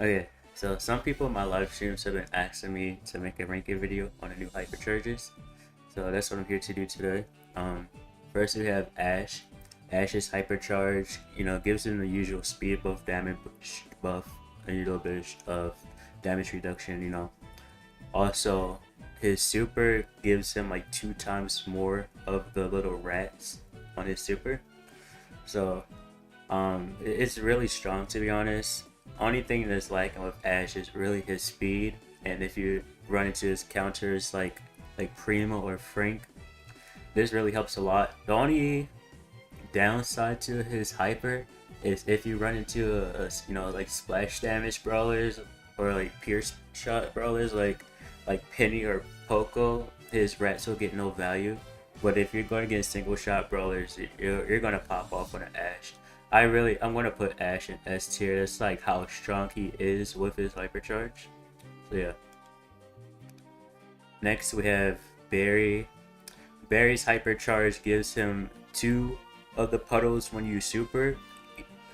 Okay, so some people in my live streams have been asking me to make a ranking video on the new Hypercharges. So that's what I'm here to do today. Um, First we have Ash. Ash's Hypercharge, gives him the usual speed buff, damage buff, and a little bit of damage reduction. Also, his super gives him like 2 times more of the little rats on his super. So it's really strong, to be honest. Only thing that's lacking with Ash is really his speed, and if you run into his counters like Primo or Frank, this really helps a lot. The only downside to his hyper is if you run into like splash damage brawlers or like pierce shot brawlers like Penny or Poco, his rats will get no value. But if you're going against single shot brawlers, you're gonna pop off on an Ash. I'm gonna put Ash in S tier. That's like how strong he is with his hypercharge. So yeah. Next we have Barry. Barry's hypercharge gives him 2 of the puddles when you super.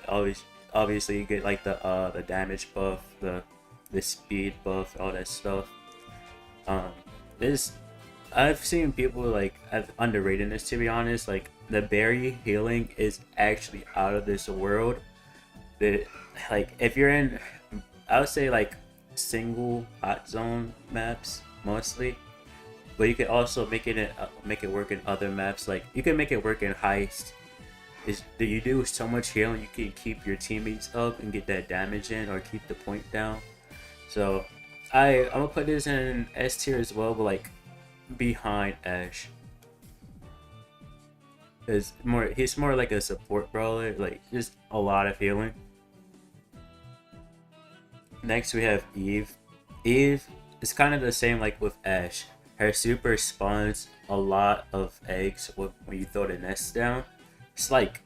Obviously you get like the damage buff, the speed buff, all that stuff. This I've seen people like underrating this, to be honest. Like the berry healing is actually out of this world. Like if you're in, I would say like single hot zone maps mostly, but you can also make it work in other maps. Like you can make it work in heist. Is that you do so much healing, you can keep your teammates up and get that damage in, or keep the point down. So I'm gonna put this in S tier as well, but like behind Ash. He's more like a support brawler, like just a lot of healing. Next we have Eve. Eve is kind of the same like with Ash. Her super spawns a lot of eggs when you throw the nest down. It's like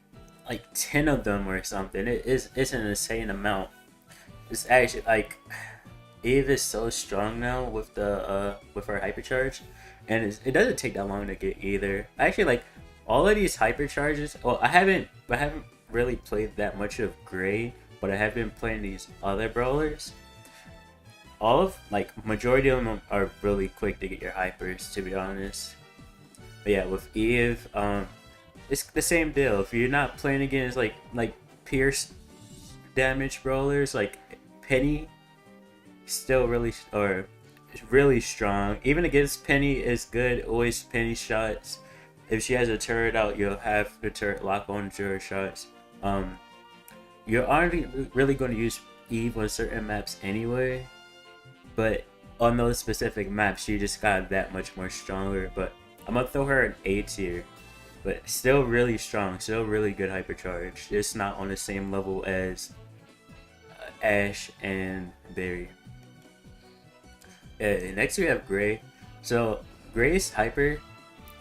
10 of them or something. It's an insane amount. It's actually like Eve is so strong now with her hypercharge, and it doesn't take that long to get either. Actually, like all of these hypercharges. Well, I haven't really played that much of Gray, but I have been playing these other brawlers. All of like majority of them are really quick to get your hypers, to be honest. But yeah, with Eve, it's the same deal. If you're not playing against like pierce damage brawlers, like Penny, still really strong. Even against Penny is good. Always Penny shots. If she has a turret out, you'll have the turret lock on to her shots. You're already really going to use Eve on certain maps anyway, but on those specific maps, she just got that much more stronger. But I'm gonna throw her in A tier, but still really strong, still really good hypercharge. It's not on the same level as Ash and Barry. Next we have Gray. So Gray's hyper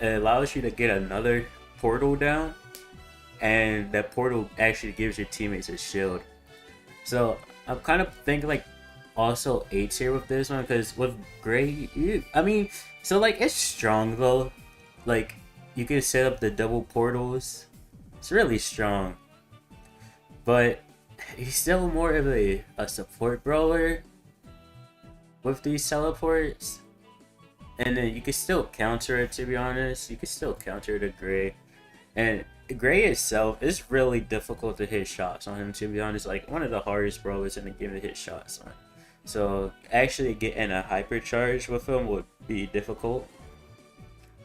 allows you to get another portal down, and that portal actually gives your teammates a shield. So I'm kind of thinking like also A tier with this one, because with Gray, so like it's strong though. Like you can set up the double portals. It's really strong, but he's still more of a support brawler with these teleports. And then you can still counter it, to be honest. You can still counter the Gray. And Gray itself is really difficult to hit shots on him, to be honest. Like one of the hardest brawlers in the game to hit shots on. So actually getting a hypercharge with him would be difficult.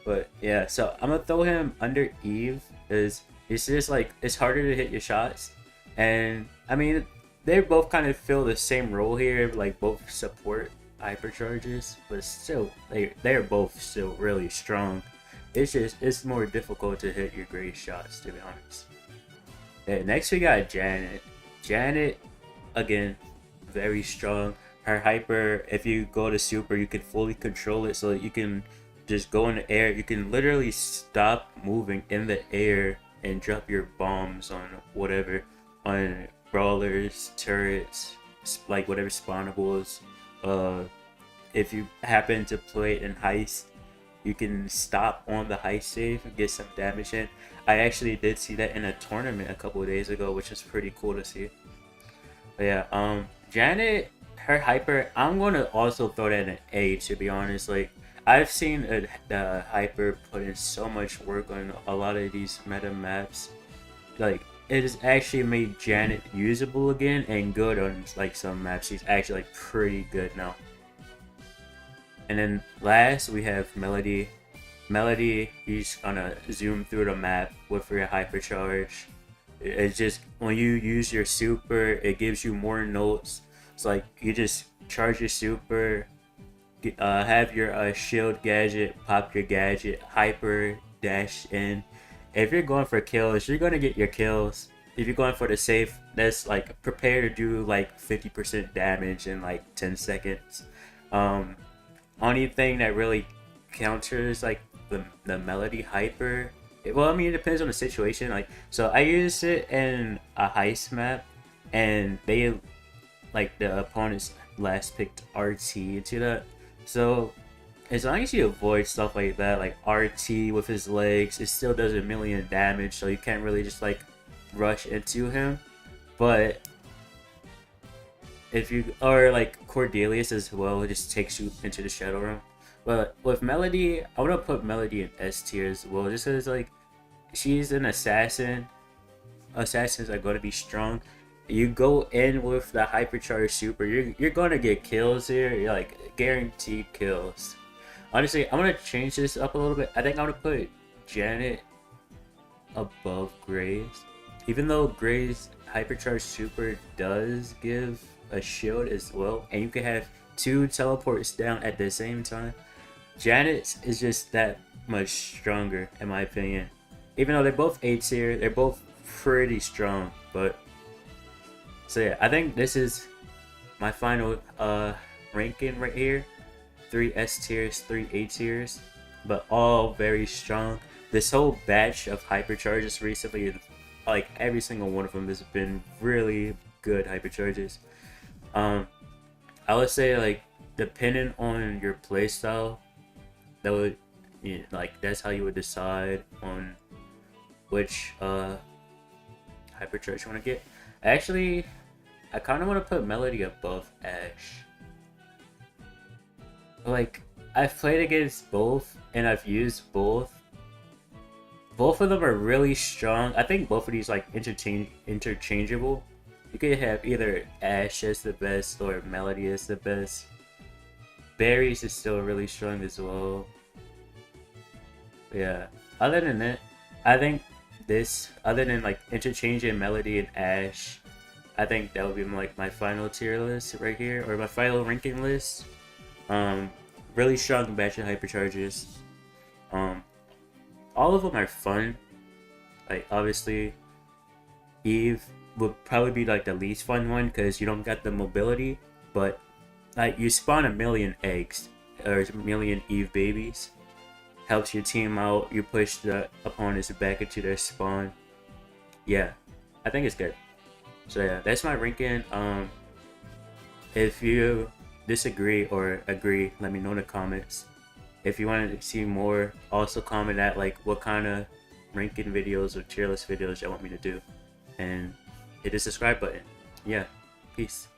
But yeah, so I'm gonna throw him under Eve, because it's just like it's harder to hit your shots. And I mean, they both kind of fill the same role here, like both support hypercharges, but still they're both still really strong. It's more difficult to hit your Gray shots, to be honest. Yeah, next we got Janet. Janet, again, very strong. Her hyper, if you go to super, you can fully control it, so that you can just go in the air. You can literally stop moving in the air and drop your bombs on whatever, on brawlers, turrets, like whatever spawnables. If you happen to play it in heist, you can stop on the heist save and get some damage in. I actually did see that in a tournament a couple of days ago, which is pretty cool to see. But yeah, Janet, her hyper, I'm gonna also throw that in an A, to be honest. Like, I've seen the hyper put in so much work on a lot of these meta maps. Like, it has actually made Janet usable again and good on like some maps. She's actually like pretty good now. And then last we have Melody. Melody, he's gonna zoom through the map with your hypercharge. It's just when you use your super, it gives you more notes. It's like you just charge your super, have your shield gadget, pop your gadget, hyper dash in. If you're going for kills, you're gonna get your kills. If you're going for the safe, that's like prepare to do like 50% damage in like 10 seconds. Only thing that really counters like the Melody hyper. Well, I mean, it depends on the situation. Like, so I used it in a heist map, and they, like, the opponents last picked RT into that. So, as long as you avoid stuff like that, like RT with his legs, it still does a million damage, so you can't really just, like, rush into him. But, if you, or, like, Cordelius as well, it just takes you into the Shadow Realm. But with Melody, I want to put Melody in S tier as well, just because like she's an assassin. Assassins are going to be strong. You go in with the hypercharge super, you're going to get kills here. You're like guaranteed kills. Honestly, I'm gonna change this up a little bit. I think I'm gonna put Janet above Graves, even though Graves hypercharge super does give a shield as well, and you can have 2 teleports down at the same time. Janet is just that much stronger, in my opinion. Even though they're both A tier, they're both pretty strong. But so yeah, I think this is my final ranking right here. 3 S tiers, 3 A tiers, but all very strong. This whole batch of hypercharges recently, like every single one of them has been really good hypercharges. I would say like depending on your playstyle, that would, you know, like that's how you would decide on which hypercharge you want to get. Actually, I kind of want to put Melody above Ash. Like, I've played against both and I've used both. Both of them are really strong. I think both of these like interchangeable. You could have either Ash as the best or Melody as the best. Berries is still really strong as well. Yeah. Other than that, I think this, other than like interchanging Melody and Ash, I think that would be like my final tier list right here, or my final ranking list. Really strong batch of hypercharges. All of them are fun. Like obviously, Eve would probably be like the least fun one because you don't got the mobility, but like you spawn a million eggs or a million Eve babies, helps your team out. You push the opponents back into their spawn. Yeah, I think it's good. So yeah, that's my ranking. If you disagree or agree, let me know in the comments. If you want to see more, also comment at like what kind of ranking videos or tier list videos you want me to do, and hit the subscribe button. Yeah, peace.